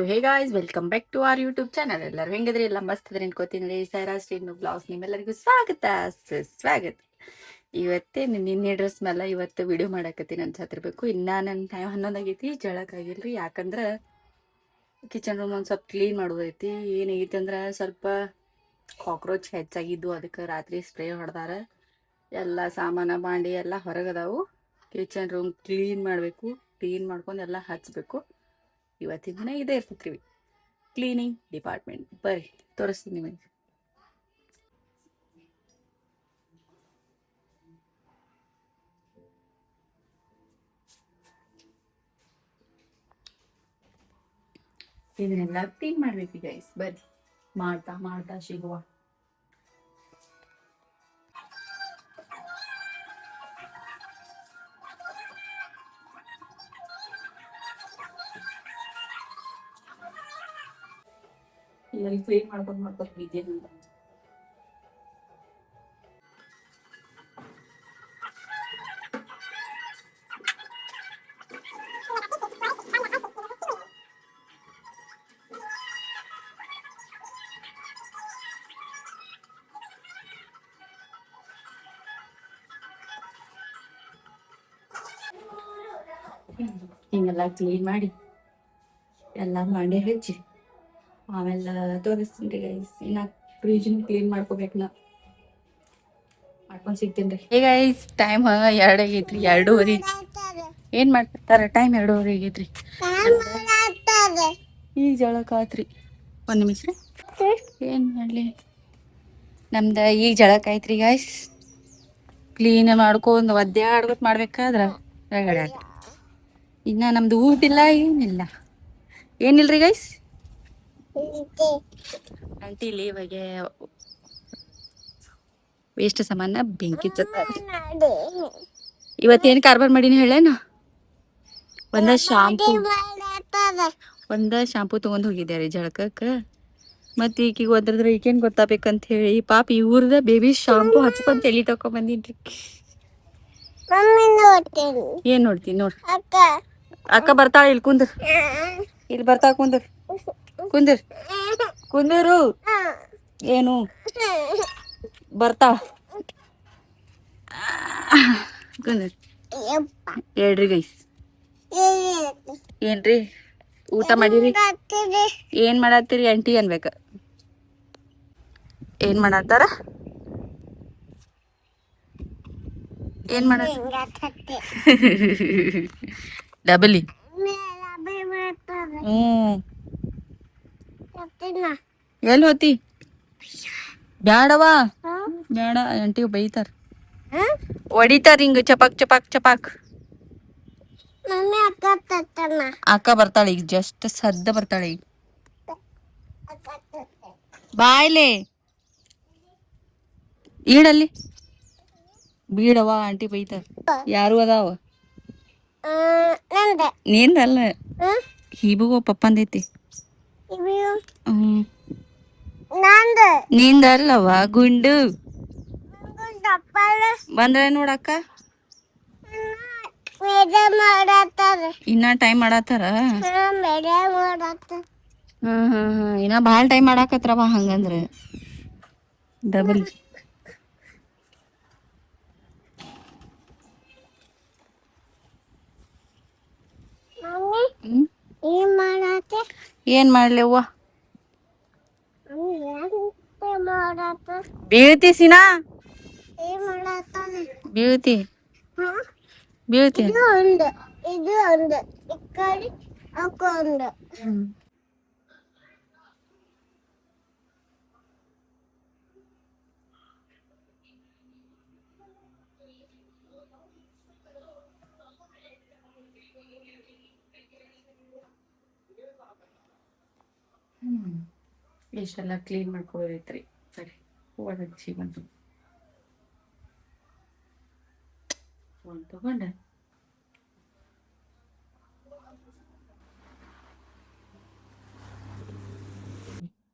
Hey guys, welcome back to our YouTube channel. ಎಲ್ಲರೂ ಹೆಂಗಿದ್ರಿ? ಎಲ್ಲ ಮಸ್ತ್ ಅದ್ರಿ ಅನ್ಕೋತೀನಿ. ಸೈರಾ ಸ್ಟ್ರೀಟ್ ಬ್ಲಾಗ್ಸ್ ನಿಮ್ಮೆಲ್ಲರಿಗೂ ಸ್ವಾಗತ. ಇವತ್ತೇ ನಿನ್ನೆ ಡ್ರೆಸ್ ಮೇಲೆ ಇವತ್ತು ವಿಡಿಯೋ ಮಾಡಾಕತ್ತೀನಿ ಅಂತ ಹತ್ತಿರಬೇಕು. ಇನ್ನ ನನ್ನ ಟೈಮ್ 11 ಆಗೈತಿ, ಜಳಕ್ಕಾಗಿಲ್ರಿ. ಯಾಕಂದ್ರೆ ಕಿಚನ್ ರೂಮ್ ಒಂದು ಸ್ವಲ್ಪ ಕ್ಲೀನ್ ಮಾಡೋದೈತಿ. ಏನಾಗೈತಿ ಅಂದ್ರೆ ಸ್ವಲ್ಪ ಕಾಕ್ರೋಚ್ ಹೆಚ್ಚಾಗಿದ್ದು, ಅದಕ್ಕೆ ರಾತ್ರಿ ಸ್ಪ್ರೇ ಹೊಡೆದಾರ. ಎಲ್ಲ ಸಾಮಾನು ಬಾಂಡಿ ಎಲ್ಲ ಹೊರಗದಾವು. ಕಿಚನ್ ರೂಮ್ ಕ್ಲೀನ್ ಮಾಡಬೇಕು. ಕ್ಲೀನ್ ಮಾಡ್ಕೊಂಡು ಎಲ್ಲ ಹಚ್ಬೇಕು. ಇವತ್ತಿನ ದಿನ ಇದೇ ಇರ್ತೈತ್ರಿ, ಕ್ಲೀನಿಂಗ್ ಡಿಪಾರ್ಟ್ಮೆಂಟ್. ಬರ್ರಿ ತೋರಿಸ್ತೀನಿ ನಿಮಗೆ. ಇದನ್ನೆಲ್ಲ ಕ್ಲೀನ್ ಮಾಡ್ಬೇಕು ಗೈಸ್. ಬರ್ರಿ ಮಾಡ್ತಾ ಮಾಡ್ತಾ ಸಿಗುವ. ಇಲ್ಲಿ ಕ್ಲೀನ್ ಮಾಡ್ಕೊಂಡು ಬಿದ್ದೇನೆ. ಹಿಂಗೆಲ್ಲ ಕ್ಲೀನ್ ಮಾಡಿ ಎಲ್ಲ ಮಾಡಿ ಹಚ್ಚಿ ಆಮೇಲೆ ತೋರಿಸ್ತೀನಿ ಗೈಸ್. ಇನ್ನ ಫ್ರಿಜ್ನು ಕ್ಲೀನ್ ಮಾಡ್ಕೋಬೇಕು. ನಾ ಮಾಡ್ಕೊಂಡು ಸಿಗ್ತೀನಿ ರೀ. ಈಗ ಗೈಸ್ ಟೈಮ್ 2 ಆಗೈತ್ರಿ, 2:30. ಏನ್ ಮಾಡ್ತಾರ? ಟೈಮ್ 2:30 ಆಗೈತ್ರಿ. ಈಗ ಜಳಕ ಆತ್ರಿ. ಒಂದ್ ನಿಮಿಷ ಏನ್ ಮಾಡ್ಲಿ. ನಮ್ದು ಈಗ ಜಳಕ ಆಯ್ತ್ರಿ ಗೈಸ್. ಕ್ಲೀನ್ ಮಾಡ್ಕೊಂಡು ಒದ್ದಾಡ್ಕೊತ ಮಾಡ್ಬೇಕಾದ್ರ ರಗಡ ಆತ್ರಿ. ಇನ್ನ ನಮ್ದು ಊಟಿಲ್ಲ, ಏನಿಲ್ರಿ ಗೈಸ್. ಅಂಟಿಲಿ ಇವಾಗ ವೇಸ್ಟ್ ಸಾಮಾನ ಬೆಂಕಿ ಇವತ್ತೇನು ಕಾರ್ಬಾರ್ ಮಾಡೀನಿ ಹೇಳೇನ? ಒಂದ ಶಾಂಪೂ ತಗೊಂಡ್ ಹೋಗಿದ್ದೆ ರೀ ಜಳಕಕ್ಕೆ. ಮತ್ತೆ ಈಕಿಗೆ ಒದ್ರದ್ರ ಈಗೇನ್ ಗೊತ್ತಾಗಬೇಕಂತ ಹೇಳಿ ಪಾಪ ಇವ್ರದ ಬೇಬಿ ಶಾಂಪೂ ಹಚ್ಕೊಂಡ್ ತಲಿ ತಕೊಂಡ್ ಬಂದಿನ್ರಿ. ಏನ್ ನೋಡ್ತೀನಿ ನೋಡ್ರಿ. ಅಕ್ಕ ಬರ್ತಾಳ. ಇಲ್ಲಿ ಕುಂದ್ರ, ಇಲ್ಲಿ ಬರ್ತಾಳ. ಕುಂದರು ಏನು ಬರ್ತಾಳ. ಕುಂದ್ರ. ಹೇಳ್ರಿ ಗೈಸ್, ಏನ್ರಿ ಊಟ ಮಾಡಿರಿ? ಏನ್ ಮಾಡತ್ತೀರಿ ಆಂಟಿ ಅನ್ಬೇಕ. ಏನ್ ಮಾಡತ್ತಾರ? ಏನ್ ಮಾಡ ಡಬಲಿ. ಎಲ್ಲಿ ಹೋತಿ? ಬ್ಯಾಡವಾ, ಬ್ಯಾಡ. ಆಂಟಿ ಬೈತಾರ, ಹೊಡಿತಾರ ಹಿಂಗ ಚಪಾಕ್ ಚಪಾಕ್ ಚಪಾಕ್. ಅಕ್ಕ ಬರ್ತಾಳೆ ಈಗ, ಜಸ್ಟ್ ಸದ್ದ ಬರ್ತಾಳೆ ಈಗ. ಬಾಯ್ಲೆ ಈಡಲ್ಲಿ ಬೀಡವ, ಆಂಟಿ ಬೈತಾರ. ಯಾರು ಅದಾವ? ನಿಂದಲ್ಲ, ಹೀಬುಗೋ ಪಪ್ಪಂದೈತಿ. ನಿಂದಲ್ಲವ ಗುಂಡು. ಬಂದ್ರೆ ನೋಡಕ್ಕ. ಇನ್ನ ಟೈಮ್ ಮಾಡತ್ತಾರ. ಇನ್ನ ಭಾಳ ಟೈಮ್ ಮಾಡಾಕತ್ರವ. ಹಂಗಂದ್ರೆ ಡಬಲ್. ಏನ್ ಮಾಡ್ಲಿವ್ವ? ಬೀಳ್ತಿ ಸಿನಾ, ಬೀಳ್ತಿ ಬೀಳ್ತಿ. ಇಷ್ಟೆಲ್ಲ ಕ್ಲೀನ್ ಮಾಡ್ಕೊಳೋದೈತ್ರಿ. ಸರಿ, ಹೂವು ಹಚ್ಚಿ ಬಂತು. ಫೋನ್ ತಗೊಂಡೆ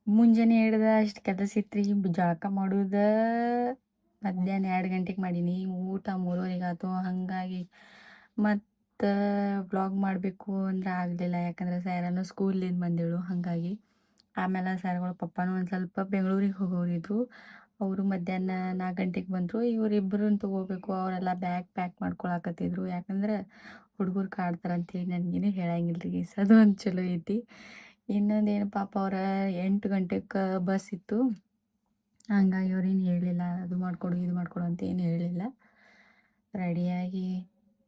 ಮುಂಜಾನೆ ಹಿಡ್ದ ಅಷ್ಟು ಕೆಲಸ ಇತ್ರಿ. ಜಳಕ ಮಾಡುದ ಮಧ್ಯಾಹ್ನ 2 ಗಂಟೆಗೆ ಮಾಡೀನಿ. ಊಟ 3:30 ಆಯ್ತು. ಹಂಗಾಗಿ ಇವತ್ತು ವ್ಲಾಗ್ ಮಾಡಬೇಕು ಅಂದ್ರೆ ಆಗಲಿಲ್ಲ, ಯಾಕಂದ್ರೆ ಸ್ಯಾರನು ಸ್ಕೂಲಿಂದ ಬಂದೇಳು. ಹಾಗಾಗಿ ಆಮೇಲೆ ಸ್ಯಾರ್ಗಳ ಪಪ್ಪನೂ ಒಂದು ಸ್ವಲ್ಪ ಬೆಂಗಳೂರಿಗೆ ಹೋಗೋರಿದ್ರು. ಅವರು ಮಧ್ಯಾಹ್ನ 4 ಗಂಟೆಗೆ ಬಂದರು. ಇವರಿಬ್ಬರನ್ನ ತೊಗೋಬೇಕು. ಅವರೆಲ್ಲ ಬ್ಯಾಗ್ ಪ್ಯಾಕ್ ಮಾಡ್ಕೊಳಕತ್ತಿದ್ರು, ಯಾಕಂದ್ರೆ ಹುಡುಗರು ಕಾಡ್ತಾರಂತೇಳಿ ನನಗೇನು ಹೇಳಂಗಿಲ್ಲ ರೀ. ಅದು ಒಂದು ಚಲೋ ಐತಿ. ಇನ್ನೊಂದೇನು ಪಾಪ ಅವ್ರ 8 ಗಂಟೆಗೆ ಬಸ್ ಇತ್ತು. ಹಂಗಾಗಿ ಅವ್ರೇನು ಹೇಳಲಿಲ್ಲ, ಅದು ಮಾಡಿಕೊಡು ಇದು ಮಾಡಿಕೊಡು ಅಂತ ಏನು ಹೇಳಲಿಲ್ಲ. ರೆಡಿಯಾಗಿ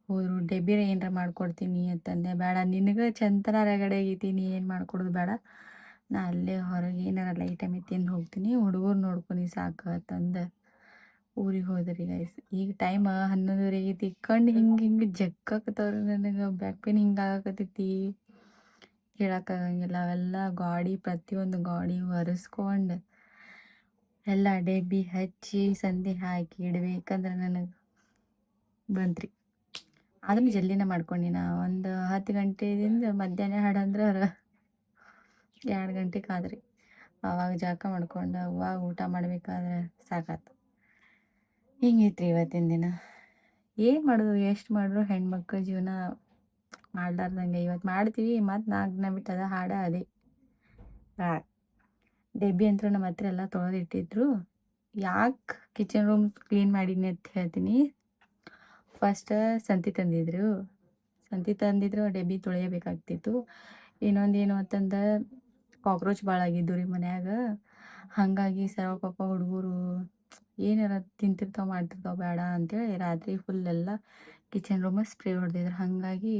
ಹೋದರು. ಡೆಬ್ಬಿರ ಏನರ ಮಾಡ್ಕೊಡ್ತೀನಿ ಅಂತಂದೆ. ಬೇಡ, ನಿನಗೆ ಚಂತನ ರಗಡೆ ಆಗೈತಿ, ನೀ ಏನು ಮಾಡ್ಕೊಡೋದು ಬೇಡ, ನಾ ಅಲ್ಲೇ ಹೊರಗೆ ಏನಾರ ಲೈಟ್ ಆಮೆ ತಿಂದು ಹೋಗ್ತೀನಿ, ಹುಡುಗರು ನೋಡ್ಕೊನಿ ಸಾಕು ಅಂತಂದು ಊರಿಗೆ ಹೋದ್ರಿ ಗೈಸ್. ಈಗ ಟೈಮ್ 11:30 ಆಗೈತಿ. ಕಣ್ಣು ಹಿಂಗೆ ಜಗ್ಗಾಕತ್ತವ್ರಿ ನನಗೆ. ಬ್ಯಾಕ್ ಪೇನ್ ಹಿಂಗೆ ಆಗಕತ್ತೈತಿ, ಹೇಳೋಕ್ಕಾಗಂಗಿಲ್ಲ. ಅವೆಲ್ಲ ಗಾಡಿ, ಪ್ರತಿಯೊಂದು ಗಾಡಿ ಒರೆಸ್ಕೊಂಡು ಎಲ್ಲ ಡಬ್ಬಿ ಹಚ್ಚಿ ಸಂಧಿ ಹಾಕಿ ಇಡ್ಬೇಕಂದ್ರೆ ನನಗೆ ಬಂತ್ರಿ. ಅದನ್ನು ಜಲ್ದಿನೇ ಮಾಡ್ಕೊಂಡಿನ. ಒಂದು 10 ಗಂಟೆಯಿಂದ ಮಧ್ಯಾಹ್ನ ಹಾಡಂದ್ರೆ 2 ಗಂಟೆಗೆ ಆದ್ರಿ. ಅವಾಗ ಜಳಕ ಮಾಡ್ಕೊಂಡು ಅವಾಗ ಊಟ ಮಾಡಬೇಕಾದ್ರೆ ಸಾಕಾತು. ಹಿಂಗೈತ್ರಿ ಇವತ್ತಿನ ದಿನ. ಏನು ಮಾಡೋದು, ಎಷ್ಟು ಮಾಡಿದ್ರು ಹೆಣ್ಮಕ್ಳ ಜೀವನ ಮಾಡ್ಲಾರ್ದಂಗೆ. ಇವತ್ತು ಮಾಡ್ತೀವಿ, ಮತ್ತು 4 ದಿನ ಬಿಟ್ಟು ಅದ ಹಾಡ ಅದೇ. ಡೆಬ್ಬಿ ಅಂತೂ ನಮ್ಮ ಹತ್ರ ಎಲ್ಲ ತೊಳೆದಿಟ್ಟಿದ್ರು. ಯಾಕೆ ಕಿಚನ್ ರೂಮ್ ಕ್ಲೀನ್ ಮಾಡೀನಿ ಅಂತ ಹೇಳ್ತೀನಿ. ಫಸ್ಟ್ ಸಂತಿ ತಂದಿದ್ರು, ಡೆಬ್ಬಿ ತೊಳೆಯಬೇಕಾಗ್ತಿತ್ತು. ಇನ್ನೊಂದೇನು ಅಂತಂದ್ರೆ ಕಾಕ್ರೋಚ್ ಭಾಳ ಆಗಿದ್ದು ರೀ ಮನ್ಯಾಗ. ಹಾಗಾಗಿ ಸರ್ವ ಪಾಪ ಹುಡುಗರು ಏನಾರ ತಿಂತಿರ್ತಾವೆ ಮಾಡ್ತಿರ್ತಾವೆ ಬೇಡ ಅಂತೇಳಿ ರಾತ್ರಿ ಫುಲ್ಲೆಲ್ಲ ಕಿಚನ್ ರೂಮ ಸ್ಪ್ರೇ ಹೊಡೆದಿದ್ರು. ಹಾಗಾಗಿ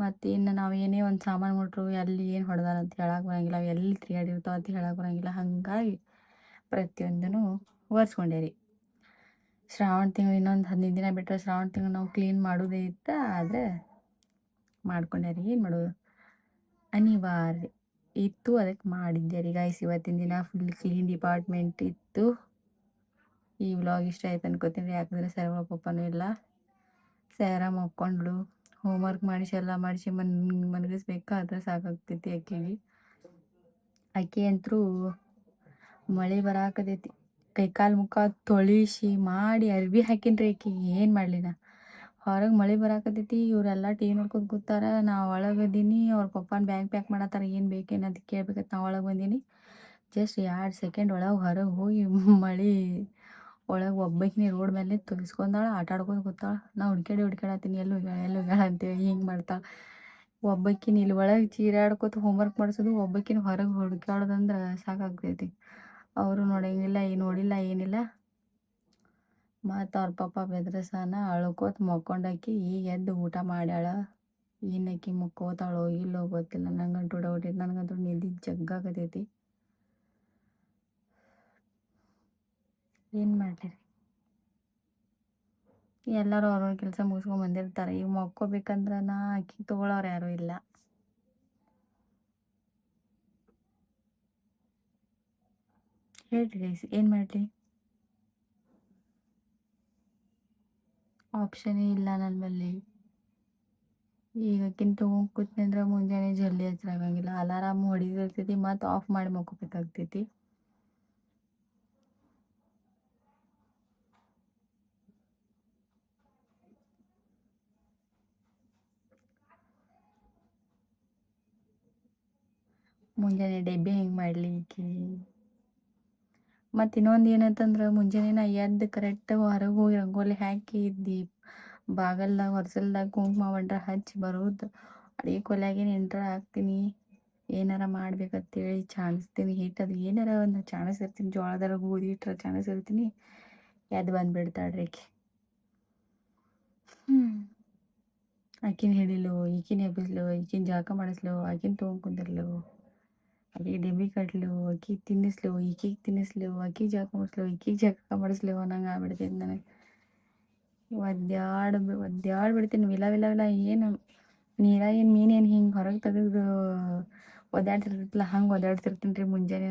ಮತ್ತು ಇನ್ನು ನಾವು ಏನೇ ಒಂದು ಸಾಮಾನು ಮುಟ್ರು ಎಲ್ಲಿ ಏನು ಹೊಡೆದಾರ ಅಂತ ಹೇಳಕ್ಕೆ ಬರೋಂಗಿಲ್ಲ, ಅವು ಎಲ್ಲಿ ತಿರುಗಾಡಿರ್ತಾವೆ ಅಂತ ಹೇಳಕ್ಕೆ ಬರೋಂಗಿಲ್ಲ. ಹಾಗಾಗಿ ಪ್ರತಿಯೊಂದೂ ಒರೆಸ್ಕೊಂಡೆ ರೀ. ಶ್ರಾವಣ ತಿಂಗಳು ಇನ್ನೊಂದು 15 ದಿನ ಬಿಟ್ಟರೆ ಶ್ರಾವಣ ತಿಂಗಳು ನಾವು ಕ್ಲೀನ್ ಮಾಡೋದೇ ಇತ್ತು. ಆದರೆ ಮಾಡ್ಕೊಂಡೆ ರೀ, ಏನು ಮಾಡೋದು, ಅನಿವಾರ್ಯ ಇತ್ತು, ಅದಕ್ಕೆ ಮಾಡಿದ್ದೆ ರೀ ಗೈಸ್. ಇವತ್ತಿನ ದಿನ ಫುಲ್ ಕ್ಲೀನ್ ಡಿಪಾರ್ಟ್ಮೆಂಟ್ ಇತ್ತು. ಈ ವ್ಲಾಗ್ ಇಷ್ಟ ಆಯ್ತು ಅನ್ಕೋತೀನಿ, ಯಾಕಂದರೆ ಸರ್ವ ಪಪ್ಪನೂ ಇಲ್ಲ. ಸ್ಯಾರ ಮಕ್ಕೊಂಡ್ಳು, ಹೋಮ್ವರ್ಕ್ ಮಾಡಿಸಿ ಎಲ್ಲ ಮಾಡಿಸಿ ಮನಗಿಸ್ಬೇಕಾದ್ರೆ ಸಾಕಾಗ್ತೈತಿ ಆಕೆಗೆ. ಆಕೆ ಅಂತೂ ಮಳೆ ಬರಾಕತೈತಿ. ಕೈಕಾಲು ಮುಖ ತೊಳಿಸಿ ಮಾಡಿ ಅರ್ಬಿ ಹಾಕಿನ್ರಿ ಆಕೆಗೆ. ಏನು ಮಾಡಲಿ ನಾ, ಹೊರಗೆ ಮಳೆ ಬರಾಕತೈತಿ, ಇವರೆಲ್ಲ ಟಿ ವಿ ನೋಡ್ಕೊಂಡು ಕೂತಾರ, ನಾ ಒಳಗದೀನಿ. ಅವ್ರ ಪಪ್ಪನ ಬ್ಯಾಗ್ ಪ್ಯಾಕ್ ಮಾಡತ್ತಾರ, ಏನು ಬೇಕೇನು ಅಂತ ಕೇಳ್ಬೇಕಂತ ನಾ ಒಳಗೆ ಬಂದೀನಿ. ಜಸ್ಟ್ 2 ಸೆಕೆಂಡ್ ಒಳಗೆ ಹೊರಗೆ ಹೋಗಿ ಮಳೆ ಒಳಗೆ ಒಬ್ಬಾಕಿನೇ ರೋಡ್ ಮೇಲೆ ತೆಗಿಸ್ಕೊಂಡಾಳ, ಆಟ ಆಡ್ಕೊಂಡು ಕೂತಾಳ. ನಾ ಹುಡ್ಕ್ಯಾಡತ್ತೀನಿ, ಎಲ್ಲಿ ಹೋಗ್ಯಾಳ ಅಂತೇಳಿ ಹಿಂಗೆ ಮಾಡ್ತಾಳೆ. ಒಬ್ಬಾಕಿನ ಇಲ್ಲಿ ಒಳಗೆ ಚೀರಾಡ್ಕೊತ ಹೋಮ್ವರ್ಕ್ ಮಾಡಿಸೋದು, ಒಬ್ಬಾಕಿನ ಹೊರಗೆ ಹುಡ್ಕ್ಯಾಡೋದಂದ್ರೆ ಸಾಕಾಗ್ತೈತಿ. ಅವರು ನೋಡಂಗಿಲ್ಲ, ನೋಡಿಲ್ಲ ಏನಿಲ್ಲ. ಮತ್ತು ಅವ್ರ ಪಪ್ಪ ಬೆದ್ರಸಾನ ಅಳ್ಕೋತ ಮಕ್ಕೊಂಡಾಕಿ. ಈಗ ಎದ್ದು ಊಟ ಮಾಡ್ಯಾಳ. ಏನಕ್ಕಿ ಮುಕ್ಕೋತಾಳೋ ಇಲ್ಲೋ ಗೊತ್ತಿಲ್ಲ, ನಂಗಂತೂ ಡೌಟ್ ಐತಿ. ನನಗಂತೂ ನಿದ್ದೆ ಜಗ್ಗಾಕತೈತಿ. ಏನು ಮಾಡಲಿ, ಎಲ್ಲರೂ ಅವ್ರವ್ರ ಕೆಲಸ ಮುಗಿಸ್ಕೊಂಡು ಬಂದಿರ್ತಾರೆ. ಈಗ ಮಕ್ಕೋಬೇಕಂದ್ರೆ ಆಕಿ ತೊಗೊಳೋರು ಯಾರೂ ಇಲ್ಲ. ಹೇಳ್ರಿ ಗೈಸ್, ಏನು ಮಾಡಲಿ, ಆಪ್ಷನೇ ಇಲ್ಲ ನನ್ನ ಬಲ್ಲಿ. ಈಗ ಆಕಿನ ತೊಗೊಂಡು ಕೂತ್ನಂದ್ರೆ ಮುಂಜಾನೆ ಜಲ್ದಿ ಹಚ್ರಾಗಂಗಿಲ್ಲ. ಅಲಾರಾಮ್ ಹೊಡಿದಿರ್ತೈತಿ, ಮತ್ತು ಆಫ್ ಮಾಡಿ ಮಕ್ಕೋಬೇಕಾಗ್ತೈತಿ. ಮುಂಜಾನೆ ಡೆಬ್ಬಿ ಹೆಂಗೆ ಮಾಡಲಿ ಈಕಿ. ಮತ್ತು ಇನ್ನೊಂದು ಏನಂತಂದ್ರೆ ಮುಂಜಾನೆ ನಾ ಎದ್ದು ಕರೆಕ್ಟ್ ಹೊರಗೆ ಹೋಗಿ ರಂಗೋಲಿ ಹಾಕಿ ಬಾಗಲ್ದಾಗ ಹೊರಸಲ್ದಾಗ ಕುಂಕುಮ ಬಂಡ್ರ ಹಚ್ಚಿ ಬರೋದು. ಅಡುಗೆ ಕೊಲ್ಯಾಗೇನು ಎಂಟ್ರ ಹಾಕ್ತೀನಿ, ಏನಾರ ಮಾಡ್ಬೇಕಂತೇಳಿ ಚಾಣಿಸ್ತೀನಿ. ಹಿಟ್ಟದು ಏನಾರ ಒಂದು ಚಾಣಿಸಿರ್ತೀನಿ, ಜೋಳದಾರ ಗೋಧಿ ಹಿಟ್ಟರ ಚಾಣಿಸಿರ್ತೀನಿ. ಎದ್ದು ಬಂದುಬಿಡ್ತಾಳ್ರಿ ಆಕಿ. ಆಕಿನ ಹಿಡಿಲು, ಈಕಿನ ಎಬ್ಬಿಸ್ಲು, ಈಕಿನ ಜಳಕ ಮಾಡಿಸ್ಲು, ಆಕಿನ ತೊಗೊಂಡು ಕುಂದಿರ್ಲು, ಆಕಿಗೆ ಡೆಬ್ಬಿ ಕಟ್ಲು, ಆಕಿಗೆ ತಿನ್ನಿಸ್ಲು, ಈಕಿಗೆ ತಿನ್ನಿಸ್ಲು, ಆಕಿಗೆ ಜಳಕ ಮಾಡಿಸ್ಲು, ಈಕಿಗೆ ಜಳಕ ಮಾಡಿಸ್ಲು ಅನ್ನಂಗೆ ಆಗ್ಬಿಡ್ತೈತಿ ನನಗೆ. ಒದ್ದಾಡ್ಬಿಡ್ತೀನಿ. ವಿಲ ಏನು ನೀರಾಗಿನ ಮೀನೇನು ಹಿಂಗೆ ಹೊರಗೆ ತೆಗೆದು ಒದ್ದಾಡ್ತಿರ್ತೈತಲ್ಲ, ಹಂಗೆ ಒದ್ದಾಡ್ತಿರ್ತೀನಿ ರೀ ಮುಂಜಾನೆ.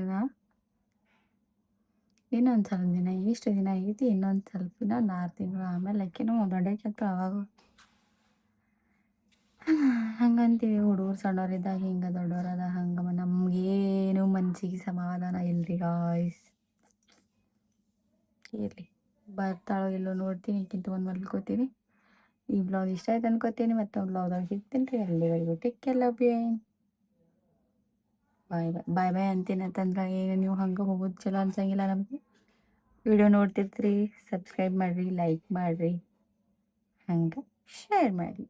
ಇನ್ನೊಂದು ಸ್ವಲ್ಪ ದಿನ, ಇಷ್ಟು ದಿನ ಆಗೈತಿ, ಇನ್ನೊಂದು ಸ್ವಲ್ಪ ದಿನ, 6 ತಿಂಗಳು ಆಮೇಲೆ ಆಕಿನೂ ದೊಡ್ಡಾಕಿ ಆಗ್ತಾಳೆ. ಅವಾಗ ಹಂಗಂತೀವಿ, ಹುಡುಗರು ಸಣ್ಣವರಿದ್ದಾಗ ಹಿಂಗೆ, ದೊಡ್ಡವರದ ಹಂಗೆ. ನಮಗೇನು ಮನಸ್ಸಿಗೆ ಸಮಾಧಾನ ಇಲ್ರಿ ಗಾಯ್ಸ್. ಇರಲಿ, ಬರ್ತಾಳೋ ಇಲ್ಲೋ ನೋಡ್ತೀನಿ, ಈಕಿನ ತೊಗೊಂಡು ಮಲ್ಕೋತೀನಿ. ಈ ಬ್ಲಾಗ್ ಇಷ್ಟ ಆಯ್ತು ಅನ್ಕೋತೀನಿ. ಮತ್ತೊಂದು ಬ್ಲಾಗ್ದಾಗ ಸಿಗ್ತೀನಿ ರೀ. ಅಲ್ಲಿವರೆಗೂ ಟೇಕ್ ಕೇರ್, ಲವ್ ಯು. ಬಾಯ್ ಬಾಯ್ ಬಾಯ್ ಬಾಯ್ ಅಂತೀನಂತಂದ್ರೆ ಏನು ನೀವು ಹಂಗೆ ಹೋಗೋದು ಚಲೋ ಅನ್ಸಂಗಿಲ್ಲ ನಮಗೆ. ವಿಡಿಯೋ ನೋಡ್ತಿರ್ತೀರಿ, ಸಬ್ಸ್ಕ್ರೈಬ್ ಮಾಡಿರಿ, ಲೈಕ್ ಮಾಡಿರಿ, ಹಂಗೆ ಶೇರ್ ಮಾಡಿರಿ.